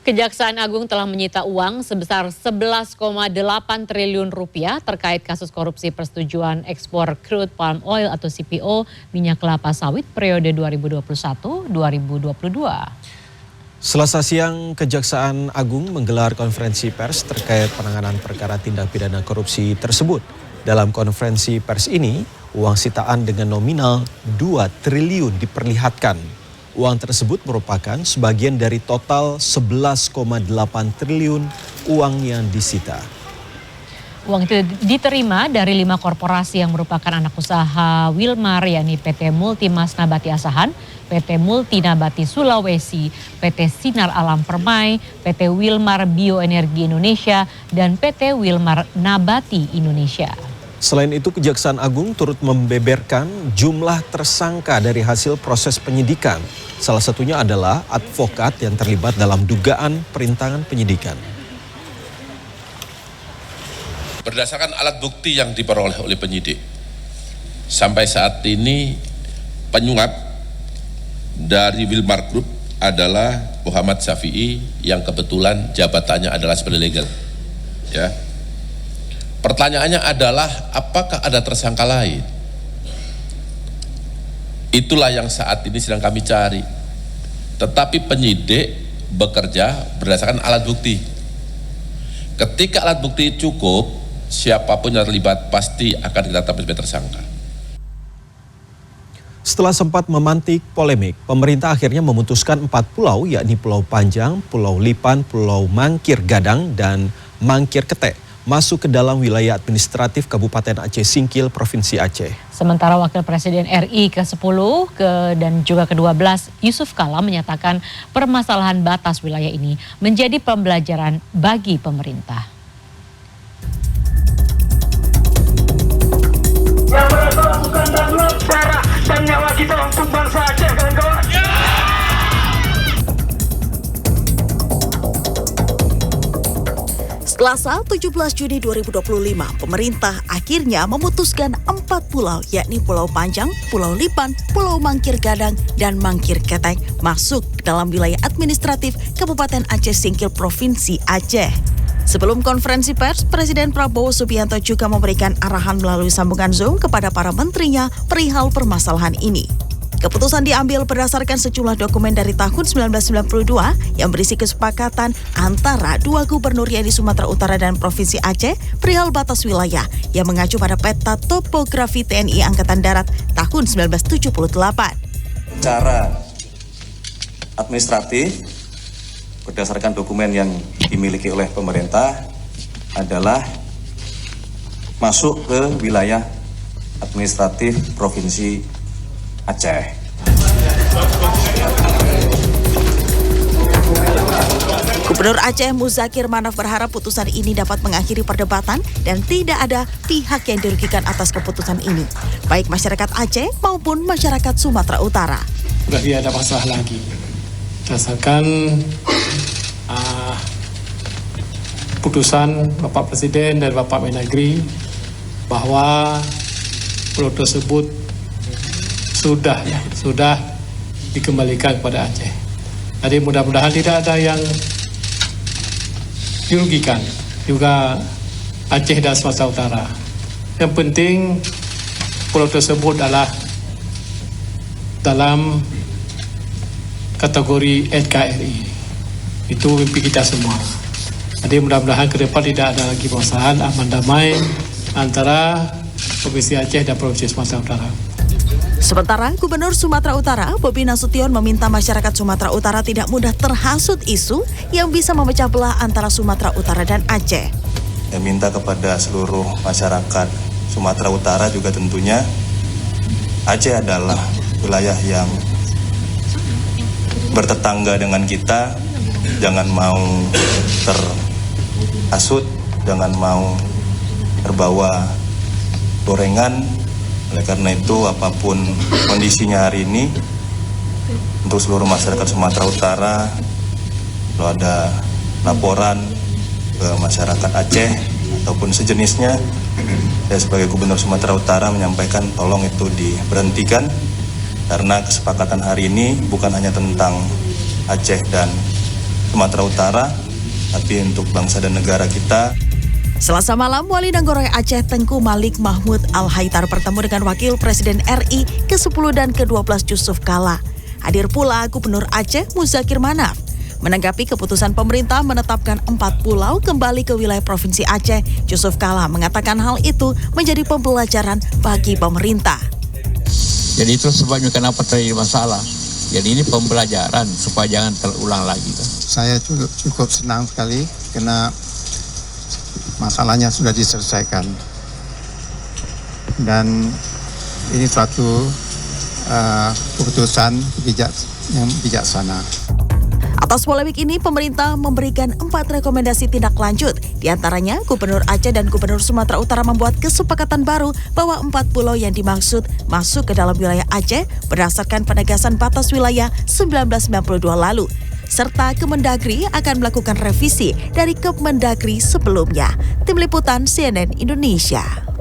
Kejaksaan Agung telah menyita uang sebesar 11,8 triliun rupiah terkait kasus korupsi persetujuan ekspor crude palm oil atau CPO minyak kelapa sawit periode 2021-2022. Selasa siang, Kejaksaan Agung menggelar konferensi pers terkait penanganan perkara tindak pidana korupsi tersebut. Dalam konferensi pers ini, uang sitaan dengan nominal 2 triliun diperlihatkan. Uang tersebut merupakan sebagian dari total 11,8 triliun uang yang disita. Uang itu diterima dari 5 korporasi yang merupakan anak usaha Wilmar, yakni PT Multimas Nabati Asahan, PT Multinabati Sulawesi, PT Sinar Alam Permai, PT Wilmar Bioenergi Indonesia, dan PT Wilmar Nabati Indonesia. Selain itu, Kejaksaan Agung turut membeberkan jumlah tersangka dari hasil proses penyidikan. Salah satunya adalah advokat yang terlibat dalam dugaan perintangan penyidikan. Berdasarkan alat bukti yang diperoleh oleh penyidik, sampai saat ini penyuap dari Wilmar Group adalah Muhammad Syafi'i yang kebetulan jabatannya adalah sebagai legal. Ya. Pertanyaannya adalah apakah ada tersangka lain? Itulah yang saat ini sedang kami cari. Tetapi penyidik bekerja berdasarkan alat bukti. Ketika alat bukti cukup, siapapun yang terlibat pasti akan ditetapkan sebagai tersangka. Setelah sempat memantik polemik, pemerintah akhirnya memutuskan 4 pulau, yakni Pulau Panjang, Pulau Lipan, Pulau Mangkir Gadang, dan Mangkir Ketek masuk ke dalam wilayah administratif Kabupaten Aceh Singkil, Provinsi Aceh. Sementara Wakil Presiden RI ke-10 dan juga ke-12 Yusuf Kala menyatakan permasalahan batas wilayah ini menjadi pembelajaran bagi pemerintah. Yang merasa bukan darurat darah dan nyawa kita untuk bangsa Aceh, kawan-kawan. Selasa 17 Juni 2025, pemerintah akhirnya memutuskan 4 pulau, yakni Pulau Panjang, Pulau Lipan, Pulau Mangkir Gadang, dan Mangkir Ketek masuk dalam wilayah administratif Kabupaten Aceh Singkil, Provinsi Aceh. Sebelum konferensi pers, Presiden Prabowo Subianto juga memberikan arahan melalui sambungan Zoom kepada para menterinya perihal permasalahan ini. Keputusan diambil berdasarkan sejumlah dokumen dari tahun 1992 yang berisi kesepakatan antara 2 gubernur yakni Sumatera Utara dan Provinsi Aceh perihal batas wilayah yang mengacu pada peta topografi TNI Angkatan Darat tahun 1978. Cara administratif berdasarkan dokumen yang dimiliki oleh pemerintah adalah masuk ke wilayah administratif Provinsi Aceh. Gubernur Aceh Muzakir Manaf berharap putusan ini dapat mengakhiri perdebatan dan tidak ada pihak yang dirugikan atas keputusan ini, baik masyarakat Aceh maupun masyarakat Sumatera Utara. Sudah tidak ada masalah lagi. Berdasarkan putusan Bapak Presiden dan Bapak Mendagri bahwa pulau tersebut sudah dikembalikan kepada Aceh. Jadi mudah-mudahan tidak ada yang dirugikan, juga Aceh dan Sumatera Utara. Yang penting pulau tersebut adalah dalam kategori NKRI. Itu mimpi kita semua. Jadi mudah-mudahan ke depan tidak ada lagi permasalahan, aman damai antara Provinsi Aceh dan Provinsi Sumatera Utara. Sementara Gubernur Sumatera Utara Bobi Nasution meminta masyarakat Sumatera Utara tidak mudah terhasut isu yang bisa memecah belah antara Sumatera Utara dan Aceh. Saya minta kepada seluruh masyarakat Sumatera Utara juga tentunya Aceh adalah wilayah yang bertetangga dengan kita. Jangan mau terhasut, jangan mau terbawa gorengan. Oleh karena itu, apapun kondisinya hari ini, untuk seluruh masyarakat Sumatera Utara, kalau ada laporan ke masyarakat Aceh ataupun sejenisnya, saya sebagai Gubernur Sumatera Utara menyampaikan tolong itu diberhentikan, karena kesepakatan hari ini bukan hanya tentang Aceh dan Sumatera Utara, tapi untuk bangsa dan negara kita. Selasa malam, Wali Naggoroe Aceh Tengku Malik Mahmud Al-Haitar bertemu dengan Wakil Presiden RI ke-10 dan ke-12 Yusuf Kala. Hadir pula Gubernur Aceh Muzakir Manaf. Menanggapi keputusan pemerintah menetapkan 4 pulau kembali ke wilayah Provinsi Aceh, Yusuf Kala mengatakan hal itu menjadi pembelajaran bagi pemerintah. Jadi itu sebabnya kenapa terjadi masalah. Jadi ini pembelajaran supaya jangan terulang lagi. Saya cukup senang sekali karena masalahnya sudah diselesaikan. Dan ini suatu keputusan yang bijaksana. Atas polemik ini, pemerintah memberikan 4 rekomendasi tindak lanjut. Di antaranya, Gubernur Aceh dan Gubernur Sumatera Utara membuat kesepakatan baru bahwa 4 pulau yang dimaksud masuk ke dalam wilayah Aceh berdasarkan penegasan batas wilayah 1992 lalu. Serta Kemendagri akan melakukan revisi dari Kemendagri sebelumnya. Tim Liputan CNN Indonesia.